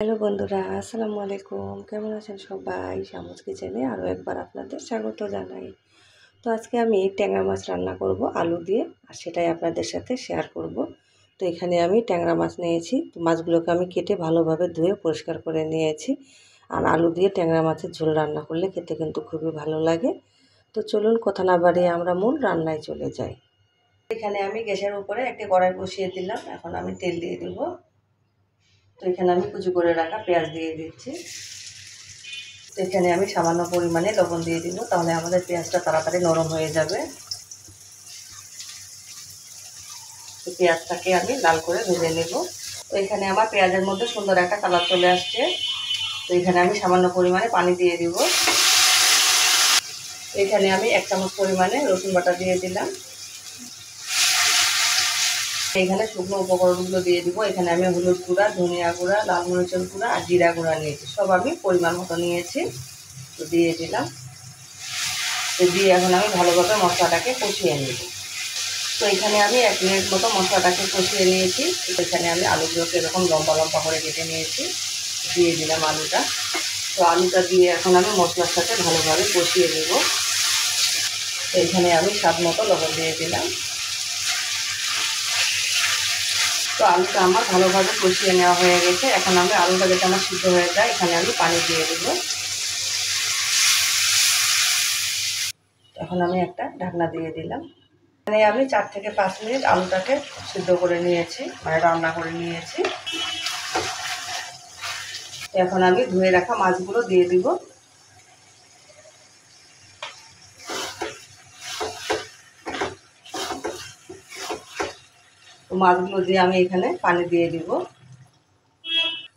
Hello বন্ধুরা, আসসালামু আলাইকুম। কেমন আছেন সবাই? শামুস কিচেনে আরও একবার আপনাদের স্বাগত জানাই। তো আজকে আমি ট্যাংরা মাছ রান্না করব আলু দিয়ে, আর সেটাই আপনাদের সাথে শেয়ার করব। তো এখানে আমি ট্যাংরা মাছ নিয়েছি। তো মাছগুলোকে আমি কেটে ভালোভাবে ধুয়ে পরিষ্কার করে নিয়েছি। আর আলু দিয়ে ট্যাংরা মাছের ঝোল রান্না করলে খেতে কিন্তু খুবই ভালো লাগে। তো চলুন কথা না বাড়িয়ে আমরা মূল রান্নায় চলে যাই। এখানে আমি গ্যাসের উপরে একটি কড়াই বসিয়ে দিলাম। এখন আমি তেল দিয়ে দেবো। তো এখানে আমি কুচি করে রাখা পেঁয়াজ দিয়ে দিচ্ছি। তো এখানে আমি সামান্য পরিমাণে লবণ দিয়ে দিব, তাহলে আমাদের পেঁয়াজটা তাড়াতাড়ি নরম হয়ে যাবে। তো পেঁয়াজটাকে আমি লাল করে ভেজে নেব। তো এখানে আমার পেঁয়াজের মধ্যে সুন্দর একটা কালার চলে আসছে। তো এখানে আমি সামান্য পরিমাণে পানি দিয়ে দিব। এখানে আমি 1 চামচ পরিমাণে রসুন বাটা দিয়ে দিলাম। এখানে শুকনো উপকরণগুলো দিয়ে দিব। এখানে আমি হলুদ গুঁড়া, ধনিয়া গুঁড়া, লাল মরিচের গুঁড়া আর জিরা গুঁড়া নিয়েছি। সব আমি পরিমাণ মতো নিয়েছি। তো দিয়ে দিলাম। তো দিয়ে এখন আমি ভালোভাবে মশলাটাকে কষিয়ে নেব। তো এখানে আমি 1 মিনিট মতো মশলাটাকে কষিয়ে নিয়েছি। এখানে আমি আলুগুলোকে এরকম লম্বা লম্বা করে কেটে নিয়েছি। দিয়ে দিলাম আলুটা। তো আলুটা দিয়ে এখন আমি মশলার সাথে ভালোভাবে কষিয়ে নেব। তো এখানে আমি স্বাদ মতো লবণ দিয়ে দিলাম। তো আলুটা আমার ভালোভাবে কষিয়ে নেওয়া হয়ে গেছে। এখন আমি আলুটা যাতে আমার সিদ্ধ হয়ে যায়, এখানে আমি পানি দিয়ে দেব। এখন আমি একটা ঢাকনা দিয়ে দিলাম। এখানে আমি 4 থেকে 5 মিনিট আলুটাকে সিদ্ধ করে নিয়েছি, মানে রান্না করে নিয়েছি। এখন আমি ধুয়ে রাখা মাছগুলো দিয়ে দিব। তো মাছগুলো দিয়ে আমি এখানে পানি দিয়ে দিব।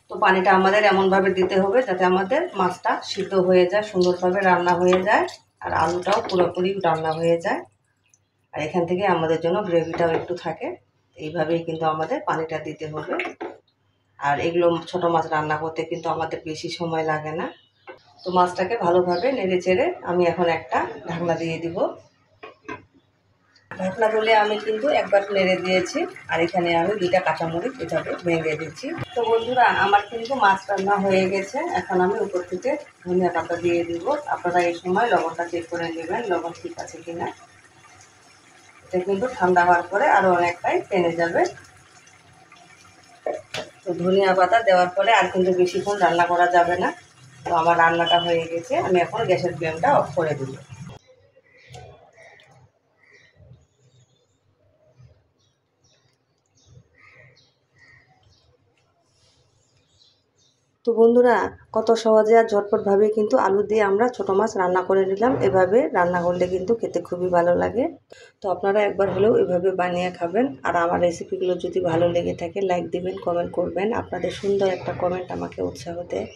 তো পানিটা আমাদের এমনভাবে দিতে হবে যাতে আমাদের মাছটা সিদ্ধ হয়ে যায়, সুন্দরভাবে রান্না হয়ে যায়, আর আলুটাও পুরোপুরি রান্না হয়ে যায়। আর এখান থেকে আমাদের জন্য গ্রেভিটাও একটু থাকে। এইভাবেই কিন্তু আমাদের পানিটা দিতে হবে। আর এগুলো ছোটো মাছ রান্না করতে কিন্তু আমাদের বেশি সময় লাগে না। তো মাছটাকে ভালোভাবে নেড়ে চেড়ে আমি এখন একটা ঢাকনা দিয়ে দিব। ঢাকনা তুলে আমি কিন্তু একবার নেড়ে দিয়েছি। আর এখানে আমি 2টা কাঁচামরিচ এভাবে ভেঙে দিচ্ছি। তো বন্ধুরা, আমার কিন্তু মাছ রান্না হয়ে গেছে। এখন আমি উপর থেকে ধনিয়া পাতা দিয়ে দিব। আপনারা এই সময় লবণটা চেক করে নেবেন, লবণ ঠিক আছে কিনা। এটা কিন্তু ঠান্ডা হওয়ার পরে আরও অনেকটাই টেনে যাবে। তো ধনিয়া পাতা দেওয়ার পরে আর কিন্তু বেশিক্ষণ রান্না করা যাবে না। তো আমার রান্নাটা হয়ে গেছে। আমি এখন গ্যাসের ফ্লেমটা অফ করে দেব। তো বন্ধুরা, কত সহজে আর ঝটপটভাবে কিন্তু আলু দিয়ে আমরা ছোটো মাছ রান্না করে নিলাম। এভাবে রান্না করলে কিন্তু খেতে খুবই ভালো লাগে। তো আপনারা একবার হলেও এভাবে বানিয়ে খাবেন। আর আমার রেসিপিগুলো যদি ভালো লেগে থাকে, লাইক দিবেন, কমেন্ট করবেন। আপনাদের সুন্দর একটা কমেন্ট আমাকে উৎসাহ দেয়।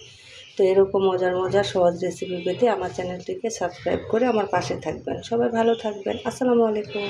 তো এরকম মজার মজার সহজ রেসিপি পেতে আমার চ্যানেলটিকে সাবস্ক্রাইব করে আমার পাশে থাকবেন। সবাই ভালো থাকবেন। আসসালামু আলাইকুম।